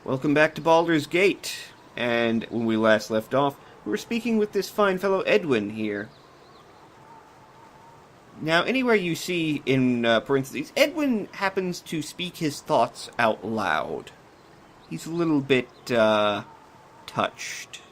Welcome back to Baldur's Gate. And when we last left off, we were speaking with this fine fellow Edwin here. Now, anywhere you see in parentheses, Edwin happens to speak his thoughts out loud. He's a little bit, touched.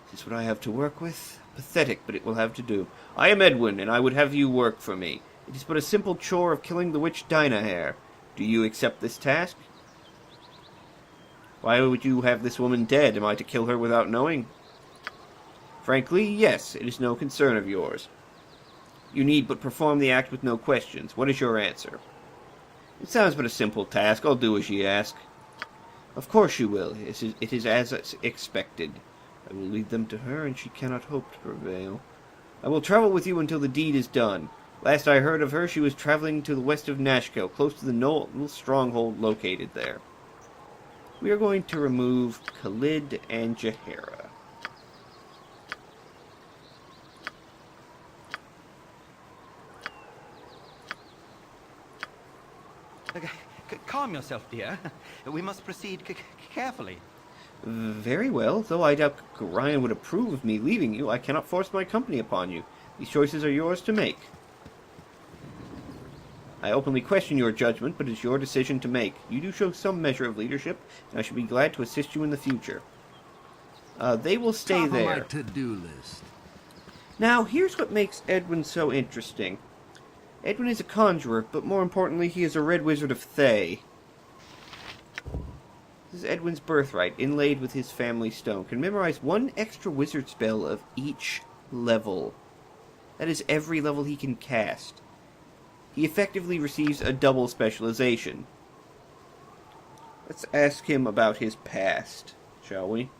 Is this what I have to work with? Pathetic, but it will have to do. I am Edwin, and I would have you work for me. It is but a simple chore of killing the witch Dynahair. Do you accept this task? Why would you have this woman dead? Am I to kill her without knowing? Frankly, yes, it is no concern of yours. You need but perform the act with no questions. What is your answer? It sounds but a simple task. I'll do as ye ask. Of course you will. It is as expected. I will lead them to her, and she cannot hope to prevail. I will travel with you until the deed is done. Last I heard of her, she was traveling to the west of Nashkel, close to the little stronghold located there. We are going to remove Khalid and Jaheira. Calm yourself, dear. We must proceed carefully. Very well. Though I doubt Ryan would approve of me leaving you, I cannot force my company upon you. These choices are yours to make. I openly question your judgment, but it is your decision to make. You do show some measure of leadership, and I should be glad to assist you in the future. They will stay there. Top of my to-do list. Now, here's what makes Edwin so interesting. Edwin is a conjurer, but more importantly, he is a red wizard of Thay. This is Edwin's birthright, inlaid with his family stone. Can memorize one extra wizard spell of each level. That is every level he can cast. He effectively receives a double specialization. Let's ask him about his past, shall we?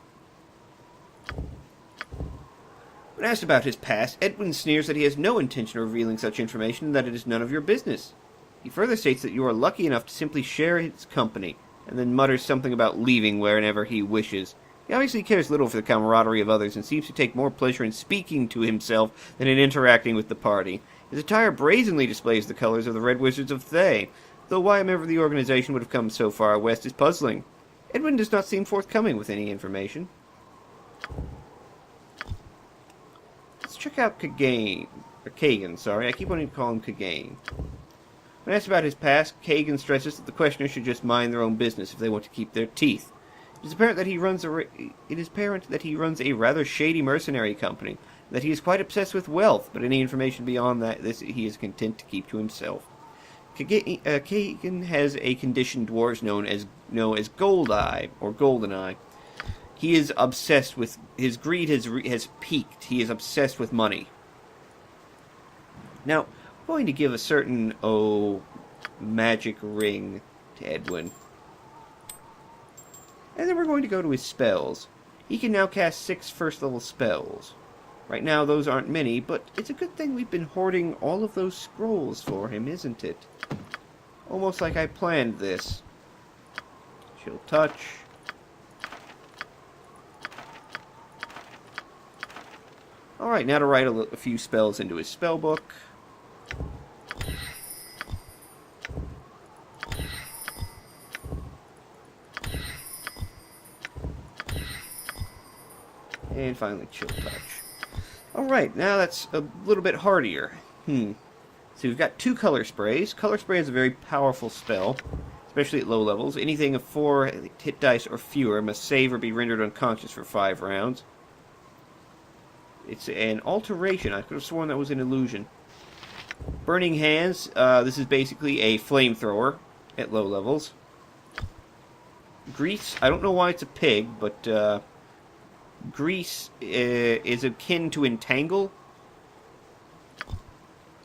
When asked about his past, Edwin sneers that he has no intention of revealing such information and that it is none of your business. He further states that you are lucky enough to simply share his company, and then mutters something about leaving whenever he wishes. He obviously cares little for the camaraderie of others and seems to take more pleasure in speaking to himself than in interacting with the party. His attire brazenly displays the colors of the Red Wizards of Thay, though why a member of the organization would have come so far west is puzzling. Edwin does not seem forthcoming with any information. Let's check out Kagan, sorry. I keep wanting to call him Kagain. When asked about his past, Kagan stresses that the questioner should just mind their own business if they want to keep their teeth. It is apparent that he runs a rather shady mercenary company, that he is quite obsessed with wealth, but any information beyond this he is content to keep to himself. Kagan has a condition dwarves know as Gold Eye, or Golden Eye. He is obsessed with... His greed has peaked. He is obsessed with money. Now, I'm going to give a certain, magic ring to Edwin. And then we're going to go to his spells. He can now cast 6 first-level spells. Right now, those aren't many, but it's a good thing we've been hoarding all of those scrolls for him, isn't it? Almost like I planned this. Chill Touch. Alright, now to write a few spells into his spellbook. And finally, Chill Touch. Alright, now that's a little bit hardier. So we've got 2 Color Sprays. Color Spray is a very powerful spell, especially at low levels. Anything of 4 hit dice or fewer must save or be rendered unconscious for 5 rounds. It's an alteration. I could have sworn that was an illusion. Burning Hands. This is basically a flamethrower at low levels. Grease. I don't know why it's a pig, but Grease is akin to Entangle.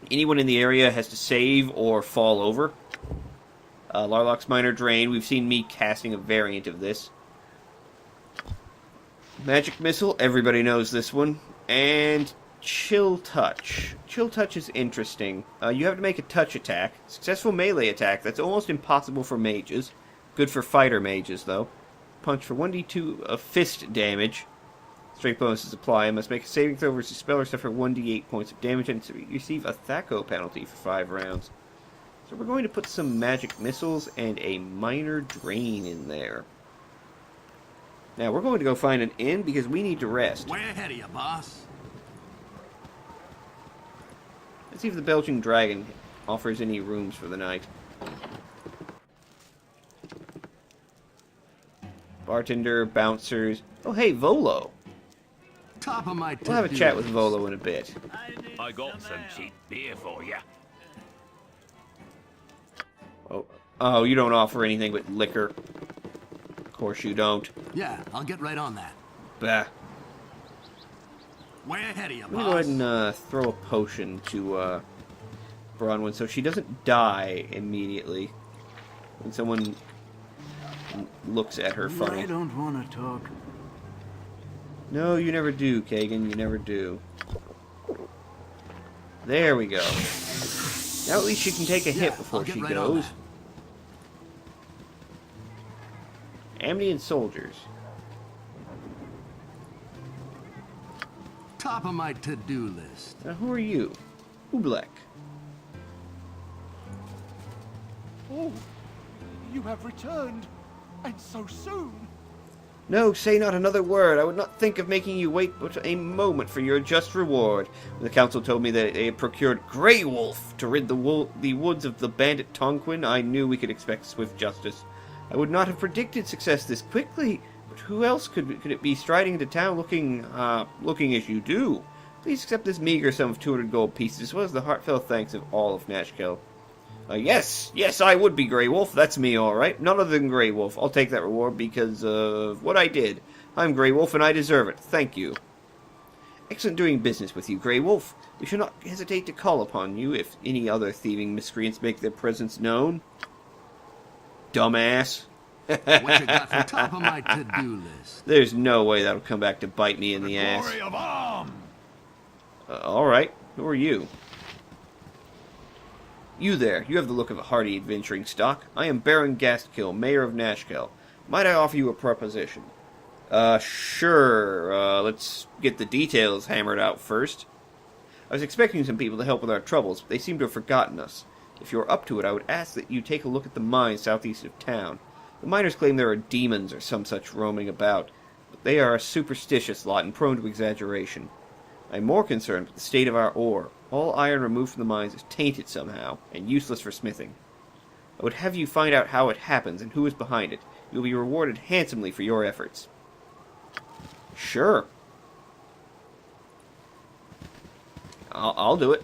Anyone in the area has to save or fall over. Larlock's Minor Drain. We've seen me casting a variant of this. Magic Missile. Everybody knows this one. And Chill Touch. Chill Touch is interesting. You have to make a touch attack. Successful melee attack. That's almost impossible for mages. Good for fighter mages, though. Punch for 1d2 of fist damage. Strength bonuses apply. I must make a saving throw versus spell or suffer 1d8 points of damage and receive a Thaco penalty for 5 rounds. So we're going to put some magic missiles and a minor drain in there. Now, we're going to go find an inn because we need to rest. Way ahead of you, boss. Let's see if the Belgian Dragon offers any rooms for the night. Bartender, bouncers. Oh, hey, Volo. Top of my We'll have a chat with Volo in a bit. I got some cheap beer for you. Oh, you don't offer anything but liquor. Of course you don't. Yeah, I'll get right on that. Bah. Way ahead of you, Let me go ahead and throw a potion to Bronwyn so she doesn't die immediately when someone looks at her funny. I don't want to talk. No, you never do, Kagan. You never do. There we go. Now at least she can take a hit before she goes. Amity and soldiers. Top of my to-do list. Now who are you? Ublek. Oh, you have returned, and so soon. No, say not another word. I would not think of making you wait but a moment for your just reward. The council told me that they had procured Grey Wolf to rid the woods of the bandit Tonquin. I knew we could expect swift justice. I would not have predicted success this quickly, but who else could it be striding into town looking as you do? Please accept this meager sum of 200 gold pieces, as well as the heartfelt thanks of all of Nashkel. Yes, I would be Grey Wolf. That's me, all right. None other than Grey Wolf. I'll take that reward because of what I did. I'm Grey Wolf, and I deserve it. Thank you. Excellent doing business with you, Grey Wolf. We shall not hesitate to call upon you if any other thieving miscreants make their presence known. Dumbass. What you got for top of my to-do list? There's no way that'll come back to bite me in the ass. Glory of arms! All right. Who are you? You there, you have the look of a hardy adventuring stock. I am Baron Gastkill, Mayor of Nashkel. Might I offer you a proposition? Sure. Let's get the details hammered out first. I was expecting some people to help with our troubles, but they seem to have forgotten us. If you're up to it, I would ask that you take a look at the mines southeast of town. The miners claim there are demons or some such roaming about, but they are a superstitious lot and prone to exaggeration. I'm more concerned with the state of our ore. All iron removed from the mines is tainted somehow, and useless for smithing. I would have you find out how it happens and who is behind it. You will be rewarded handsomely for your efforts. Sure. I'll do it.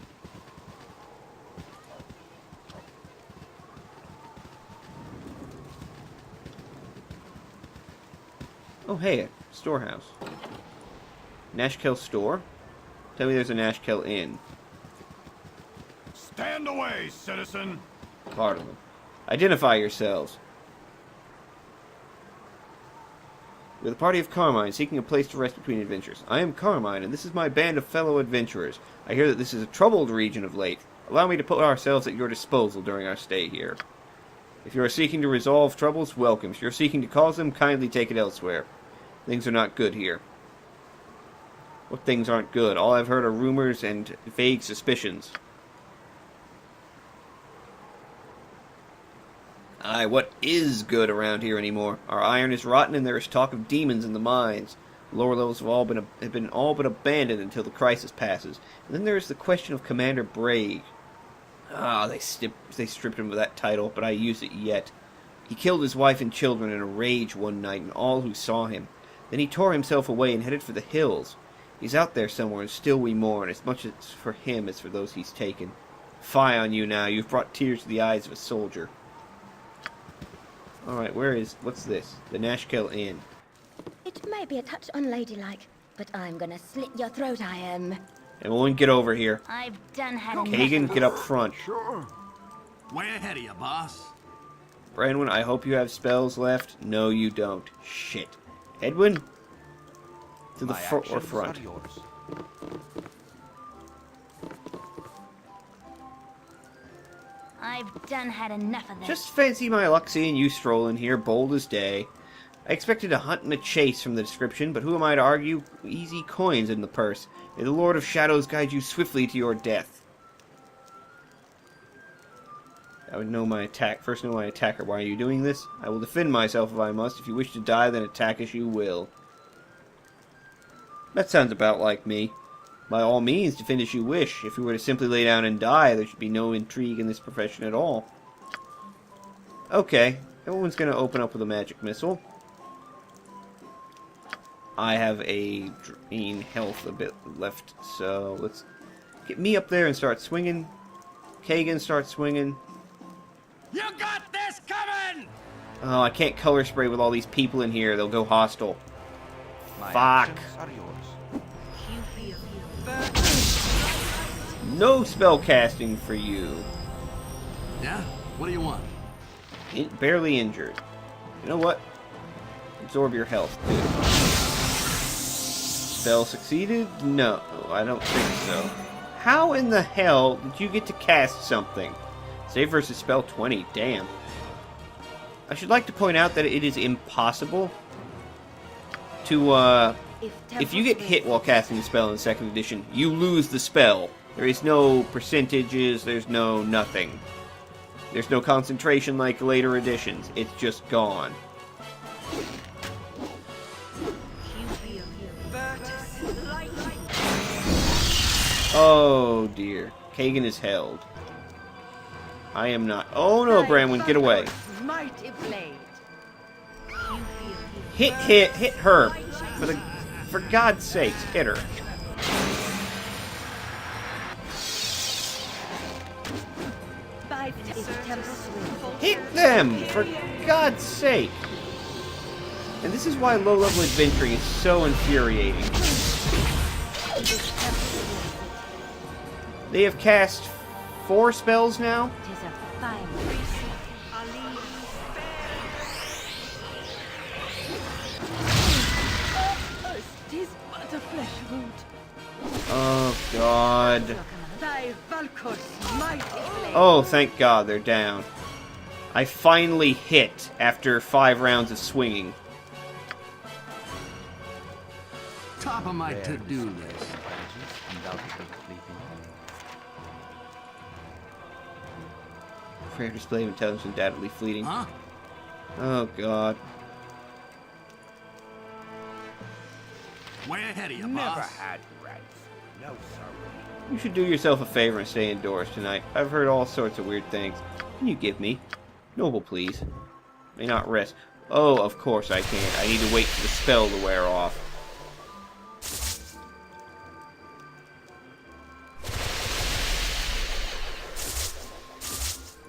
Oh, hey, a storehouse. Nashkel store? Tell me there's a Nashkel inn. Stand away, citizen! Pardon them. Identify yourselves. We're the party of Carmine, seeking a place to rest between adventures. I am Carmine, and this is my band of fellow adventurers. I hear that this is a troubled region of late. Allow me to put ourselves at your disposal during our stay here. If you are seeking to resolve troubles, welcome. If you are seeking to cause them, kindly take it elsewhere. Things are not good here. What things aren't good? All I've heard are rumors and vague suspicions. Aye, what is good around here anymore? Our iron is rotten and there is talk of demons in the mines. Lower levels have been all but abandoned until the crisis passes. And then there is the question of Commander Bragg. They stripped him of that title, but I use it yet. He killed his wife and children in a rage one night and all who saw him. Then he tore himself away and headed for the hills. He's out there somewhere and still we mourn, as much as for him as for those he's taken. Fie on you now, you've brought tears to the eyes of a soldier. Alright, what's this? The Nashkel Inn. It may be a touch unladylike, but I'm gonna slit your throat, I am. Everyone get over here. I've done had enough. Kagan, get up front. Sure. Way ahead of you, boss. Branwyn, I hope you have spells left. No, you don't. Shit. Edwin? To the front or front? I've done had enough of this. Just fancy my luck seeing you stroll in here, bold as day. I expected a hunt and a chase from the description, but who am I to argue? Easy coins in the purse. May the Lord of Shadows guide you swiftly to your death. I would know my attack. First know my attacker. Why are you doing this? I will defend myself if I must. If you wish to die, then attack as you will. That sounds about like me. By all means, defend as you wish. If you were to simply lay down and die, there should be no intrigue in this profession at all. Okay, everyone's going to open up with a magic missile. I have a drain health a bit left, so let's get me up there and start swinging. Kagan, start swinging. You got this coming! Oh, I can't color spray with all these people in here. They'll go hostile. My Fuck. actions are yours. No spell casting for you. Yeah? What do you want? Barely injured. You know what? Absorb your health, too. Spell succeeded? No, I don't think so. How in the hell did you get to cast something? Save versus spell 20, damn. I should like to point out that it is impossible to, if you get hit while casting a spell in 2nd edition, you lose the spell. There is no percentages, there's no nothing. There's no concentration like later editions. It's just gone. Oh dear. Kagan is held. I am not. Oh no, Branwen, get away. Hit her. For God's sakes, hit her. Hit them! For God's sake! And this is why low-level adventuring is so infuriating. They have cast 4 spells now? Oh, God. Oh, thank God, they're down. I finally hit after 5 rounds of swinging. Top of my to-do list. Fair display of intelligence undoubtedly fleeting. Huh? Oh, God. Way ahead of you, Never boss. had rights. No, sir. You should do yourself a favor and stay indoors tonight. I've heard all sorts of weird things. Can you give me? Noble, please. May not rest. Oh, of course I can't. I need to wait for the spell to wear off.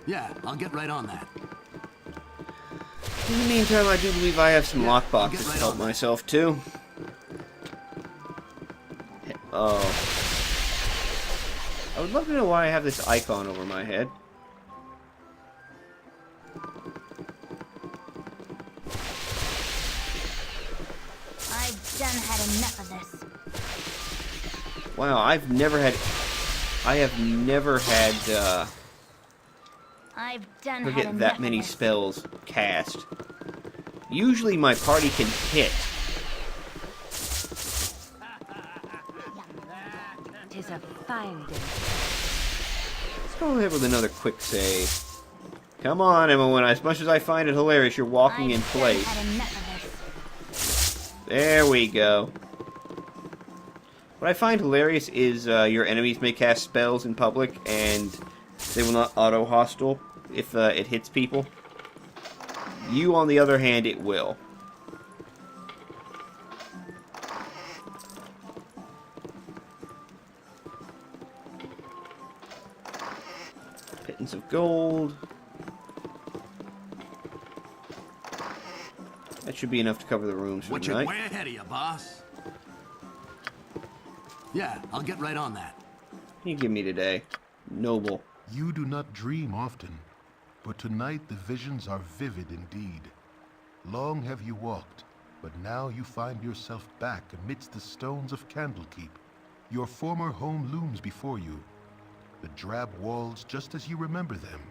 Yeah, I'll get right on that. In the meantime, I do believe I have some lockboxes to help myself, too. Oh. I would love to know why I have this icon over my head. I've done had enough of this. Wow, I have never had, I've done had forget enough that many of this. spells cast. Usually my party can hit. Tis a fine day. Let's go ahead with another quick save. Come on, Emma, as much as I find it hilarious, you're walking in place. Had enough of this. There we go. What I find hilarious is your enemies may cast spells in public and they will not auto-hostile if it hits people. You, on the other hand, it will. Pittance of gold. That should be enough to cover the rooms for What you tonight. way ahead of you, boss. Yeah, I'll get right on that. Can you give me today? Noble. You do not dream often, but tonight the visions are vivid indeed. Long have you walked, but now you find yourself back amidst the stones of Candlekeep. Your former home looms before you, the drab walls just as you remember them.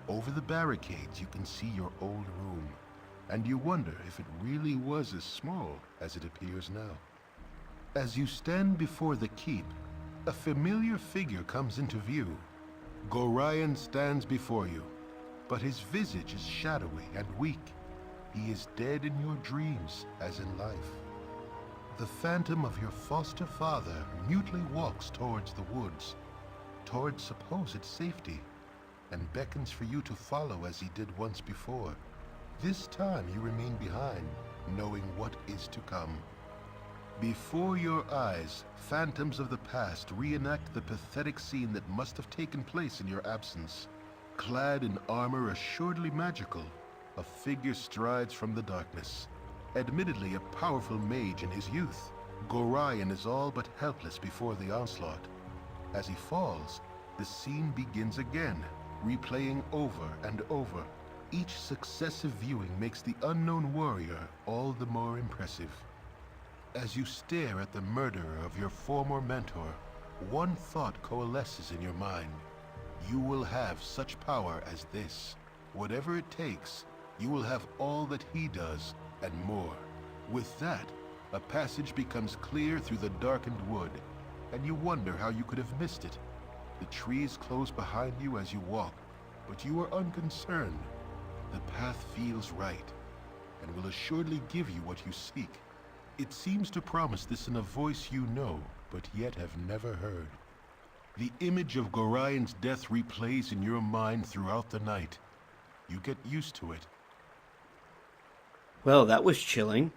Over the barricades you can see your old room, and you wonder if it really was as small as it appears now. As you stand before the keep, a familiar figure comes into view. Gorion stands before you, but his visage is shadowy and weak. He is dead in your dreams, as in life. The phantom of your foster father mutely walks towards the woods, towards supposed safety, and beckons for you to follow as he did once before. This time you remain behind, knowing what is to come. Before your eyes, phantoms of the past reenact the pathetic scene that must have taken place in your absence. Clad in armor assuredly magical, a figure strides from the darkness. Admittedly a powerful mage in his youth, Gorion is all but helpless before the onslaught. As he falls, the scene begins again, replaying over and over. Each successive viewing makes the unknown warrior all the more impressive. As you stare at the murderer of your former mentor, one thought coalesces in your mind. You will have such power as this. Whatever it takes, you will have all that he does, and more. With that, a passage becomes clear through the darkened wood, and you wonder how you could have missed it. The trees close behind you as you walk, but you are unconcerned. The path feels right, and will assuredly give you what you seek. It seems to promise this in a voice you know, but yet have never heard. The image of Gorion's death replays in your mind throughout the night. You get used to it. Well, that was chilling.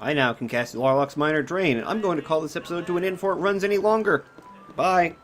I now can cast Warlock's Minor Drain, and I'm going to call this episode to an end before it runs any longer. Bye.